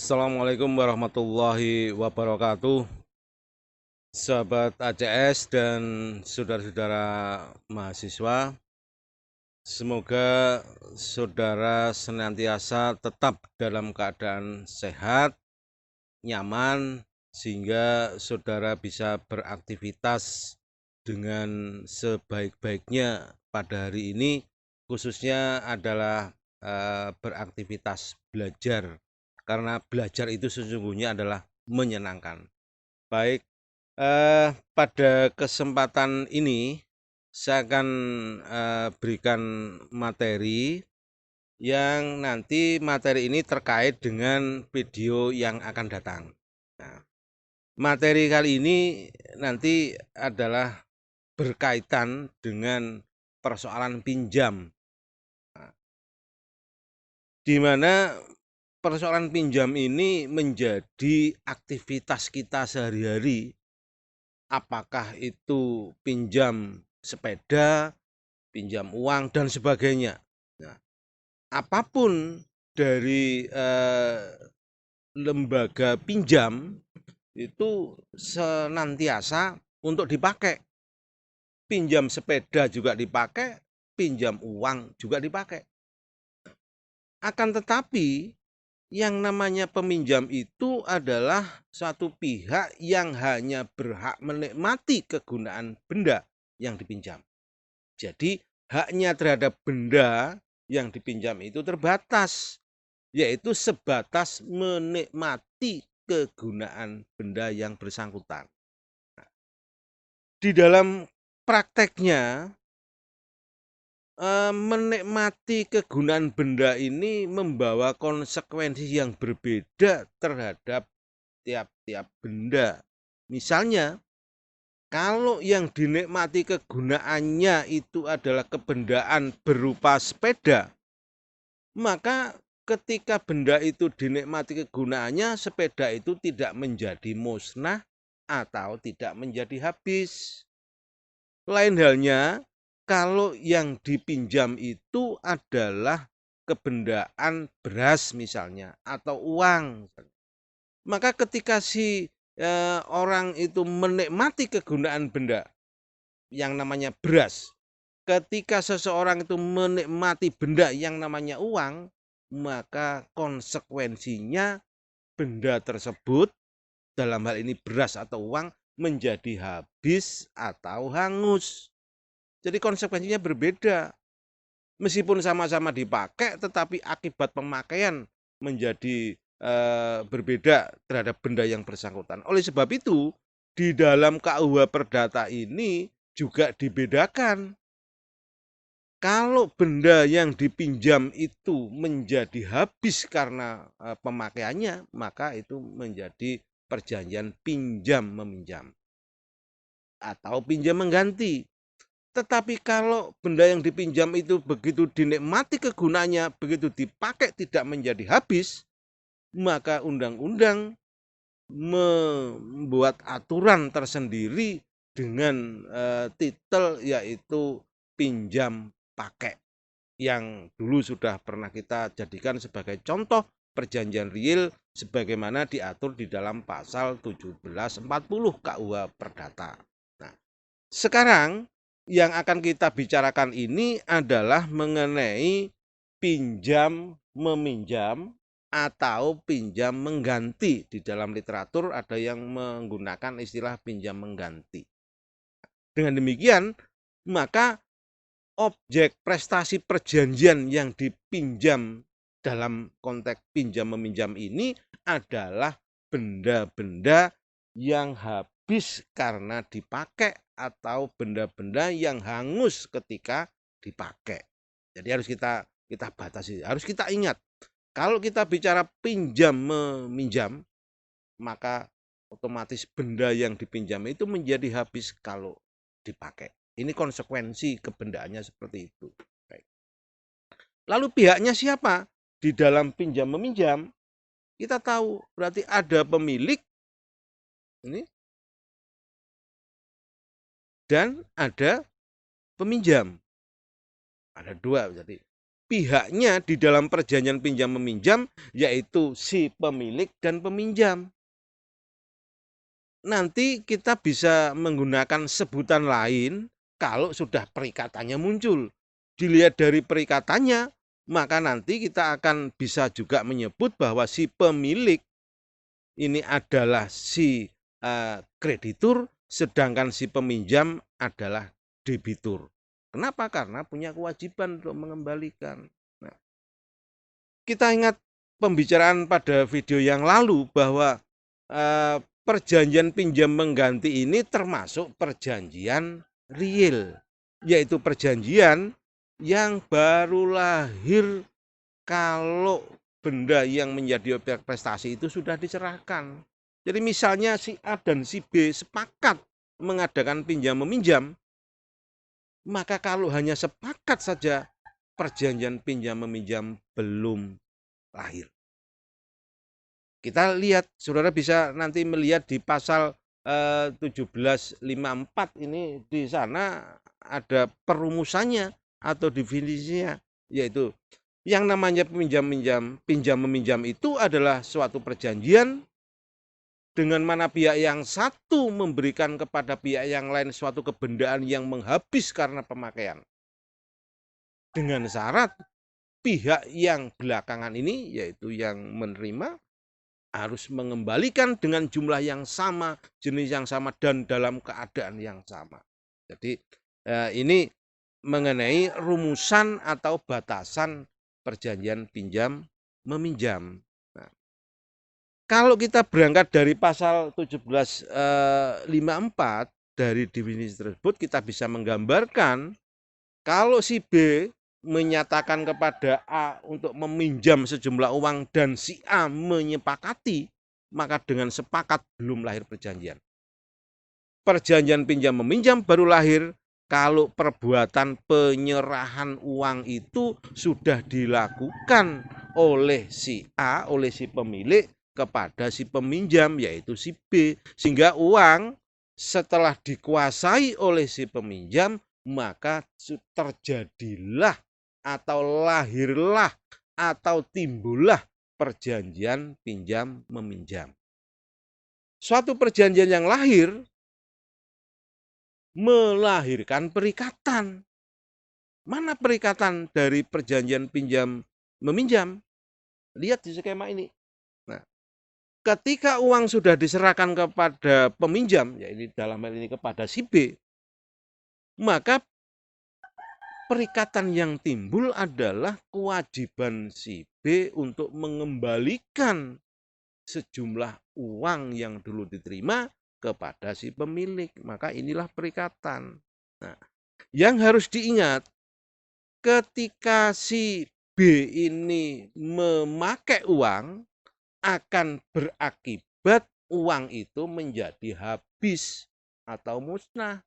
Assalamualaikum warahmatullahi wabarakatuh, sahabat ACS dan saudara-saudara mahasiswa. Semoga saudara senantiasa tetap dalam keadaan sehat, nyaman, sehingga saudara bisa beraktivitas dengan sebaik-baiknya pada hari ini, khususnya adalah beraktivitas belajar, karena belajar itu sesungguhnya adalah menyenangkan. Baik, pada kesempatan ini saya akan berikan materi yang nanti materi ini terkait dengan video yang akan datang. Nah, materi kali ini nanti adalah berkaitan dengan persoalan pinjam, di mana persoalan pinjam ini menjadi aktivitas kita sehari-hari. Apakah itu pinjam sepeda, pinjam uang, dan sebagainya. Nah, apapun dari lembaga pinjam itu senantiasa untuk dipakai. Pinjam sepeda juga dipakai, pinjam uang juga dipakai. Akan tetapi yang namanya peminjam itu adalah satu pihak yang hanya berhak menikmati kegunaan benda yang dipinjam. Jadi haknya terhadap benda yang dipinjam itu terbatas, yaitu sebatas menikmati kegunaan benda yang bersangkutan. Di dalam prakteknya, menikmati kegunaan benda ini membawa konsekuensi yang berbeda terhadap tiap-tiap benda. Misalnya, kalau yang dinikmati kegunaannya itu adalah kebendaan berupa sepeda, maka ketika benda itu dinikmati kegunaannya, sepeda itu tidak menjadi musnah atau tidak menjadi habis. Lain halnya, kalau yang dipinjam itu adalah kebendaan beras misalnya atau uang, maka ketika si orang itu menikmati kegunaan benda yang namanya beras, ketika seseorang itu menikmati benda yang namanya uang, maka konsekuensinya benda tersebut, dalam hal ini beras atau uang, menjadi habis atau hangus. Jadi konsekuensinya berbeda. Meskipun sama-sama dipakai, tetapi akibat pemakaian menjadi berbeda terhadap benda yang bersangkutan. Oleh sebab itu, di dalam KUH Perdata ini juga dibedakan. Kalau benda yang dipinjam itu menjadi habis karena pemakaiannya, maka itu menjadi perjanjian pinjam meminjam atau pinjam mengganti. Tetapi kalau benda yang dipinjam itu begitu dinikmati kegunaannya, begitu dipakai tidak menjadi habis, maka undang-undang membuat aturan tersendiri dengan titel yaitu pinjam pakai, yang dulu sudah pernah kita jadikan sebagai contoh perjanjian real sebagaimana diatur di dalam pasal 1740 KUH Perdata. Nah, sekarang yang akan kita bicarakan ini adalah mengenai pinjam meminjam atau pinjam mengganti. Di dalam literatur ada yang menggunakan istilah pinjam mengganti. Dengan demikian, maka objek prestasi perjanjian yang dipinjam dalam konteks pinjam meminjam ini adalah benda-benda yang habis karena dipakai atau benda-benda yang hangus ketika dipakai. Jadi harus kita batasi, harus kita ingat. Kalau kita bicara pinjam meminjam, maka otomatis benda yang dipinjam itu menjadi habis kalau dipakai. Ini konsekuensi kebendaannya seperti itu. Baik. Lalu pihaknya siapa? Di dalam pinjam meminjam, kita tahu berarti ada pemilik ini dan ada peminjam. Ada dua, jadi pihaknya di dalam perjanjian pinjam meminjam, yaitu si pemilik dan peminjam. Nanti kita bisa menggunakan sebutan lain kalau sudah perikatannya muncul. Dilihat dari perikatannya, maka nanti kita akan bisa juga menyebut bahwa si pemilik ini adalah si kreditur, sedangkan si peminjam adalah debitur. Kenapa? Karena punya kewajiban untuk mengembalikan. Nah, kita ingat pembicaraan pada video yang lalu bahwa perjanjian pinjam mengganti ini termasuk perjanjian real, yaitu perjanjian yang baru lahir kalau benda yang menjadi objek prestasi itu sudah diserahkan. Jadi misalnya si A dan si B sepakat mengadakan pinjam meminjam, maka kalau hanya sepakat saja perjanjian pinjam meminjam belum lahir. Kita lihat, saudara bisa nanti melihat di pasal 1754 ini, di sana ada perumusannya atau definisinya, yaitu yang namanya pinjam meminjam itu adalah suatu perjanjian dengan mana pihak yang satu memberikan kepada pihak yang lain suatu kebendaan yang menghabis karena pemakaian. Dengan syarat pihak yang belakangan ini, yaitu yang menerima, harus mengembalikan dengan jumlah yang sama, jenis yang sama, dan dalam keadaan yang sama. Jadi ini mengenai rumusan atau batasan perjanjian pinjam meminjam. Nah, kalau kita berangkat dari pasal 1754 dari definisi tersebut, kita bisa menggambarkan kalau si B menyatakan kepada A untuk meminjam sejumlah uang dan si A menyepakati, maka dengan sepakat belum lahir perjanjian. Perjanjian pinjam meminjam baru lahir kalau perbuatan penyerahan uang itu sudah dilakukan oleh si A, oleh si pemilik kepada si peminjam, yaitu si B, sehingga uang setelah dikuasai oleh si peminjam, maka terjadilah atau lahirlah atau timbullah perjanjian pinjam meminjam. Suatu perjanjian yang lahir melahirkan perikatan. Mana perikatan dari perjanjian pinjam meminjam? Lihat di skema ini. Nah, ketika uang sudah diserahkan kepada peminjam, yaitu dalam hal ini kepada si B, maka perikatan yang timbul adalah kewajiban si B untuk mengembalikan sejumlah uang yang dulu diterima kepada si pemilik. Maka inilah perikatan. Nah, yang harus diingat, ketika si B ini memakai uang, akan berakibat uang itu menjadi habis atau musnah.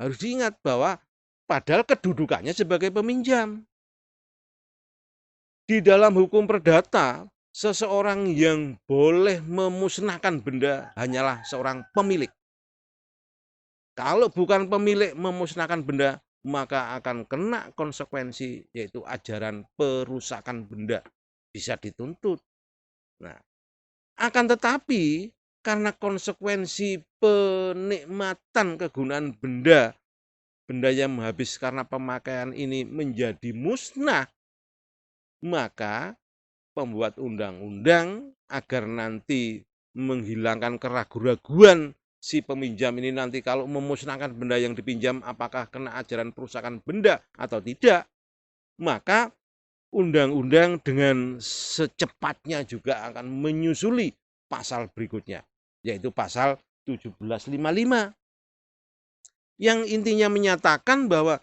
Harus diingat bahwa padahal kedudukannya sebagai peminjam. Di dalam hukum perdata, seseorang yang boleh memusnahkan benda hanyalah seorang pemilik. Kalau bukan pemilik memusnahkan benda, maka akan kena konsekuensi, yaitu ajaran perusakan benda, bisa dituntut. Nah, akan tetapi karena konsekuensi penikmatan kegunaan benda yang habis karena pemakaian ini menjadi musnah, maka pembuat undang-undang agar nanti menghilangkan keraguan-raguan si peminjam ini nanti kalau memusnahkan benda yang dipinjam apakah kena ajaran perusakan benda atau tidak, maka undang-undang dengan secepatnya juga akan menyusuli pasal berikutnya, yaitu pasal 1755 yang intinya menyatakan bahwa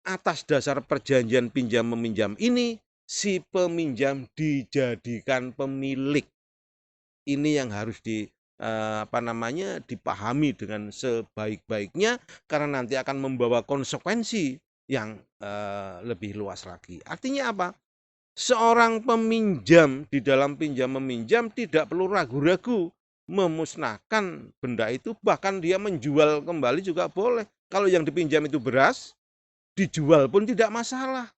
atas dasar perjanjian pinjam meminjam ini si peminjam dijadikan pemilik. Ini yang harus dipahami dengan sebaik-baiknya, karena nanti akan membawa konsekuensi yang lebih luas lagi. Artinya apa? Seorang peminjam di dalam pinjam meminjam tidak perlu ragu-ragu memusnahkan benda itu, bahkan dia menjual kembali juga boleh. Kalau yang dipinjam itu beras, dijual pun tidak masalah.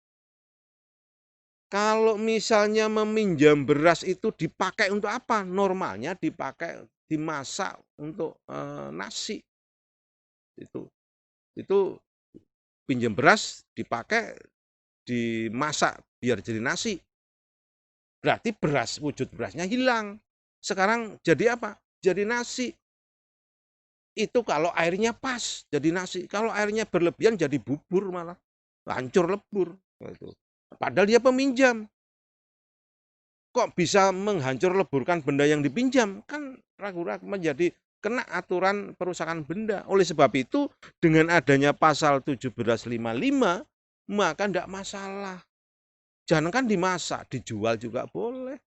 Kalau misalnya meminjam beras itu dipakai untuk apa? Normalnya dipakai dimasak untuk, nasi. Itu pinjam beras dipakai dimasak biar jadi nasi. Berarti wujud berasnya hilang. Sekarang jadi apa? Jadi nasi. Itu kalau airnya pas jadi nasi, kalau airnya berlebihan jadi bubur malah, hancur lebur, gitu. Padahal dia peminjam, kok bisa menghancur leburkan benda yang dipinjam? Kan ragu-ragu menjadi kena aturan perusakan benda. Oleh sebab itu dengan adanya pasal 1755 maka tidak masalah. Jangankan dimasak, dijual juga boleh.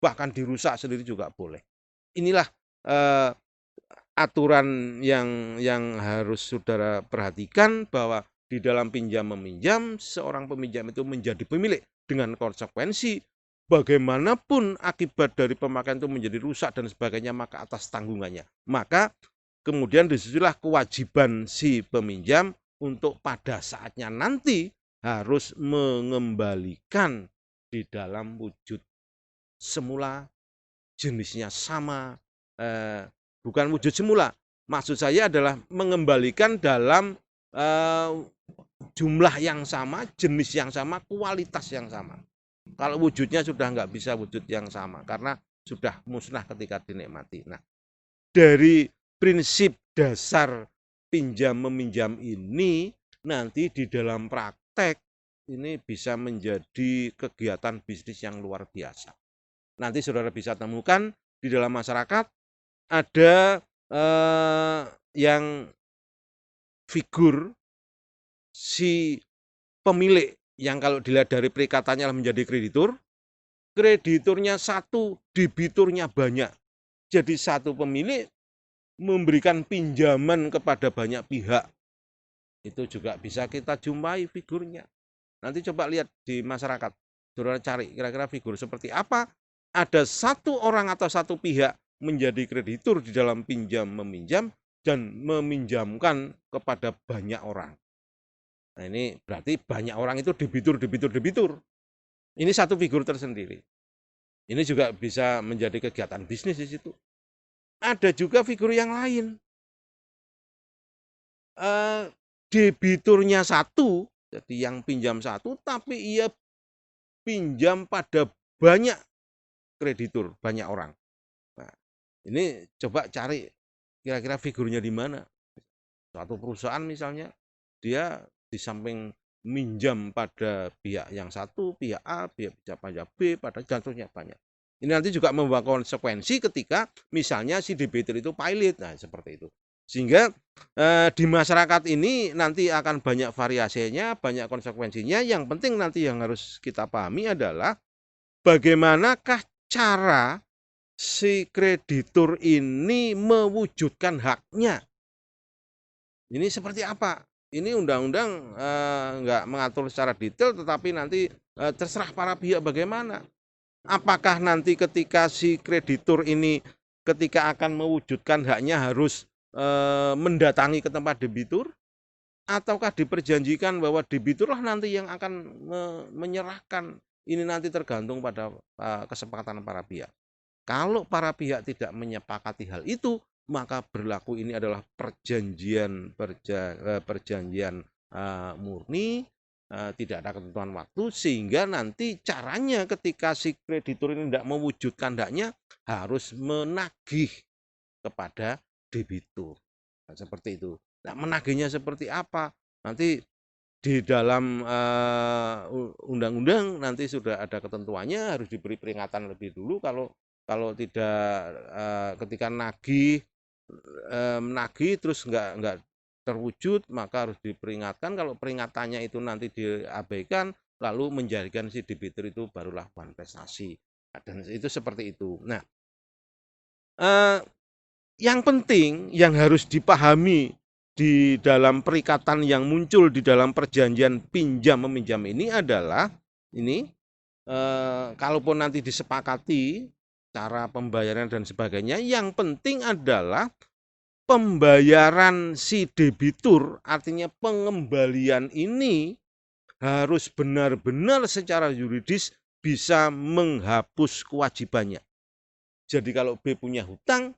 Bahkan dirusak sendiri juga boleh. Inilah aturan yang harus saudara perhatikan, bahwa di dalam pinjam meminjam, seorang peminjam itu menjadi pemilik dengan konsekuensi bagaimanapun akibat dari pemakaian itu menjadi rusak dan sebagainya, maka atas tanggungannya. Maka kemudian disitulah kewajiban si peminjam untuk pada saatnya nanti harus mengembalikan di dalam wujud semula, jenisnya sama, bukan wujud semula. Maksud saya adalah mengembalikan dalam jumlah yang sama, jenis yang sama, kualitas yang sama. Kalau wujudnya sudah nggak bisa wujud yang sama karena sudah musnah ketika dinikmati. Nah, dari prinsip dasar pinjam meminjam ini nanti di dalam praktek ini bisa menjadi kegiatan bisnis yang luar biasa. Nanti saudara bisa temukan di dalam masyarakat ada yang figur si pemilik yang kalau dilihat dari perikatannya menjadi kreditur, krediturnya satu, debiturnya banyak. Jadi satu pemilik memberikan pinjaman kepada banyak pihak. Itu juga bisa kita jumpai figurnya. Nanti coba lihat di masyarakat, saudara cari kira-kira figur seperti apa. Ada satu orang atau satu pihak menjadi kreditur di dalam pinjam meminjam dan meminjamkan kepada banyak orang. Nah, ini berarti banyak orang itu debitur. Ini satu figur tersendiri. Ini juga bisa menjadi kegiatan bisnis di situ. Ada juga figur yang lain. Debiturnya satu, jadi yang pinjam satu, tapi ia pinjam pada banyak kreditur, banyak orang. Nah, ini coba cari kira-kira figurnya di mana. Suatu perusahaan misalnya, dia di samping minjam pada pihak yang satu, pihak A, pihak B, pada jatuhnya banyak. Ini nanti juga membawa konsekuensi ketika misalnya si debitur itu pilot, nah seperti itu. Sehingga di masyarakat ini nanti akan banyak variasinya, banyak konsekuensinya. Yang penting nanti yang harus kita pahami adalah bagaimanakah cara si kreditur ini mewujudkan haknya. Ini seperti apa? Ini undang-undang nggak mengatur secara detail, tetapi nanti terserah para pihak bagaimana. Apakah nanti ketika si kreditur ini ketika akan mewujudkan haknya harus mendatangi ke tempat debitur, ataukah diperjanjikan bahwa debiturlah nanti yang akan menyerahkan. Ini nanti tergantung pada kesepakatan para pihak. Kalau para pihak tidak menyepakati hal itu, maka berlaku ini adalah perjanjian murni, tidak ada ketentuan waktu, sehingga nanti caranya ketika si kreditur ini tidak mewujudkan haknya harus menagih kepada debitur. Nah, seperti itu. Nah, menagihnya seperti apa? Nanti di dalam undang-undang nanti sudah ada ketentuannya, harus diberi peringatan lebih dulu kalau tidak ketika menagih terus nggak terwujud, maka harus diperingatkan. Kalau peringatannya itu nanti diabaikan, lalu menjadikan si debitur itu barulah bahan prestasi. Dan itu seperti itu. Nah, yang penting yang harus dipahami di dalam perikatan yang muncul di dalam perjanjian pinjam meminjam ini adalah ini, kalaupun nanti disepakati cara pembayaran dan sebagainya, yang penting adalah pembayaran si debitur, artinya pengembalian ini harus benar-benar secara yuridis bisa menghapus kewajibannya. Jadi kalau B punya hutang,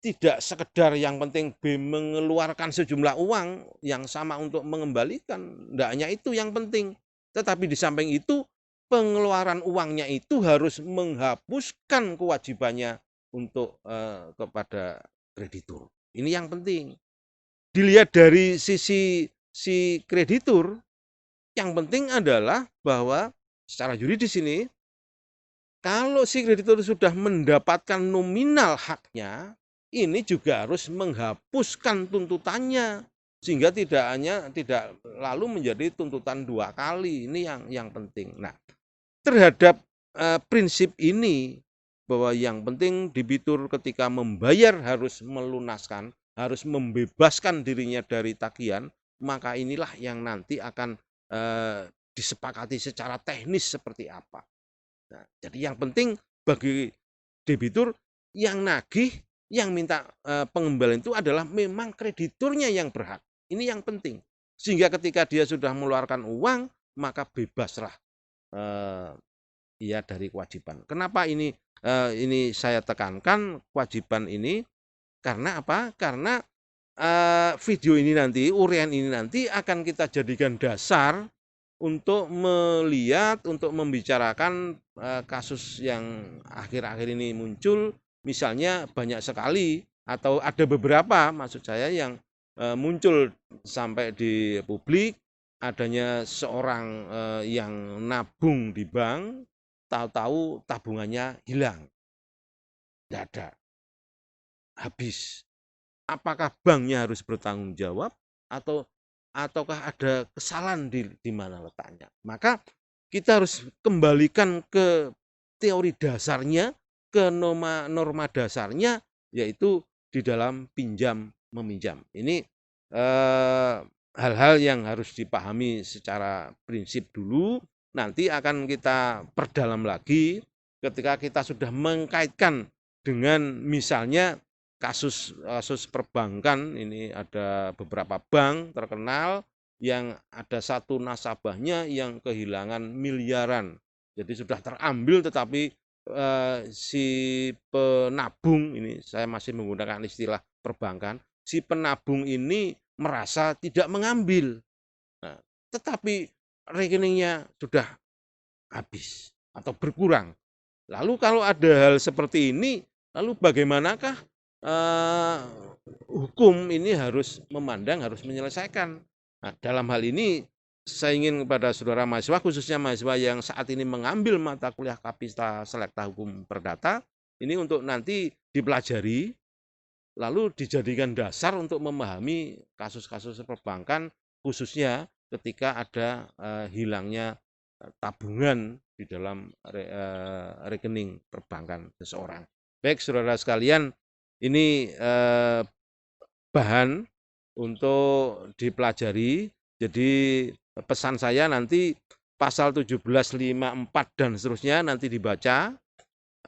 tidak sekedar yang penting B mengeluarkan sejumlah uang yang sama untuk mengembalikan, tidak hanya itu yang penting. Tetapi di samping itu, pengeluaran uangnya itu harus menghapuskan kewajibannya untuk kepada kreditur. Ini yang penting. Dilihat dari sisi si kreditur, yang penting adalah bahwa secara yuridis ini, kalau si kreditur sudah mendapatkan nominal haknya, ini juga harus menghapuskan tuntutannya, sehingga tidak lalu menjadi tuntutan 2 kali. Ini yang penting. Nah, terhadap prinsip ini, bahwa yang penting debitur ketika membayar harus melunaskan, harus membebaskan dirinya dari tagihan, maka inilah yang nanti akan disepakati secara teknis seperti apa. Nah, jadi yang penting bagi debitur, yang nagih, yang minta pengembalian itu adalah memang krediturnya yang berhak. Ini yang penting. Sehingga ketika dia sudah mengeluarkan uang, maka bebaslah ia dari kewajiban. Kenapa ini saya tekankan kewajiban ini? Karena apa? Karena video ini nanti, uraian ini nanti akan kita jadikan dasar untuk melihat, untuk membicarakan kasus yang akhir-akhir ini muncul. Misalnya banyak sekali atau ada beberapa maksud saya yang muncul sampai di publik, adanya seorang yang nabung di bank, tahu-tahu tabungannya hilang, tidak ada, habis. Apakah banknya harus bertanggung jawab ataukah ada kesalahan di mana letaknya? Maka kita harus kembalikan ke teori dasarnya, ke norma dasarnya, yaitu di dalam pinjam meminjam. Ini hal-hal yang harus dipahami secara prinsip dulu, nanti akan kita perdalam lagi ketika kita sudah mengkaitkan dengan misalnya kasus perbankan. Ini ada beberapa bank terkenal yang ada satu nasabahnya yang kehilangan miliaran. Jadi sudah terambil, tetapi si penabung, ini saya masih menggunakan istilah perbankan, si penabung ini merasa tidak mengambil. Nah, tetapi rekeningnya sudah habis atau berkurang. Lalu kalau ada hal seperti ini, lalu bagaimanakah hukum ini harus memandang, harus menyelesaikan? Nah, dalam hal ini saya ingin kepada saudara mahasiswa, khususnya mahasiswa yang saat ini mengambil mata kuliah Kapita Selekta Hukum Perdata, ini untuk nanti dipelajari, lalu dijadikan dasar untuk memahami kasus-kasus perbankan, khususnya ketika ada hilangnya tabungan di dalam rekening perbankan seseorang. Baik saudara sekalian, ini bahan untuk dipelajari. Jadi pesan saya nanti pasal 1754 dan seterusnya nanti dibaca.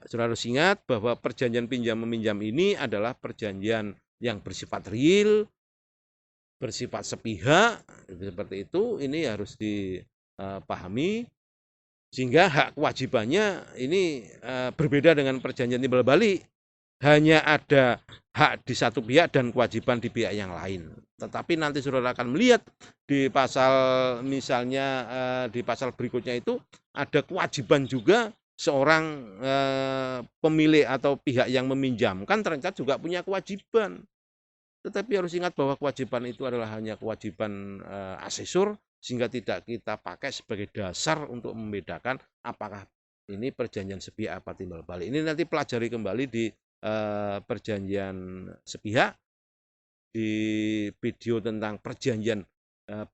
Saudara harus ingat bahwa perjanjian pinjam meminjam ini adalah perjanjian yang bersifat real, bersifat sepihak, seperti itu. Ini harus dipahami, sehingga hak kewajibannya ini berbeda dengan perjanjian timbal balik. Hanya ada hak di satu pihak dan kewajiban di pihak yang lain. Tetapi nanti saudara akan melihat di pasal, misalnya di pasal berikutnya itu ada kewajiban juga seorang pemilik atau pihak yang meminjamkan ternyata juga punya kewajiban. Tetapi harus ingat bahwa kewajiban itu adalah hanya kewajiban asesor, sehingga tidak kita pakai sebagai dasar untuk membedakan apakah ini perjanjian sepihak apa timbal balik. Ini nanti pelajari kembali di perjanjian sepihak, di video tentang perjanjian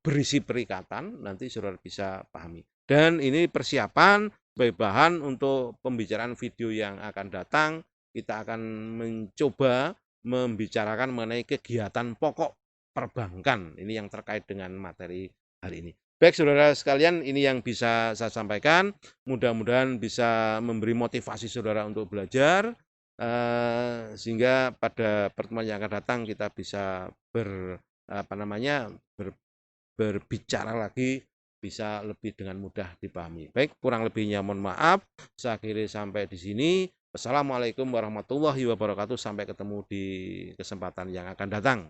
berisi perikatan, nanti saudara bisa pahami. Dan ini persiapan sebagai bahan untuk pembicaraan video yang akan datang. Kita akan mencoba membicarakan mengenai kegiatan pokok perbankan, ini yang terkait dengan materi hari ini. Baik saudara sekalian, ini yang bisa saya sampaikan. Mudah-mudahan bisa memberi motivasi saudara untuk belajar, sehingga pada pertemuan yang akan datang kita bisa berbicara lagi bisa lebih dengan mudah dipahami. Baik, kurang lebihnya mohon maaf. Saya akhiri sampai di sini. Wassalamualaikum warahmatullahi wabarakatuh. Sampai ketemu di kesempatan yang akan datang.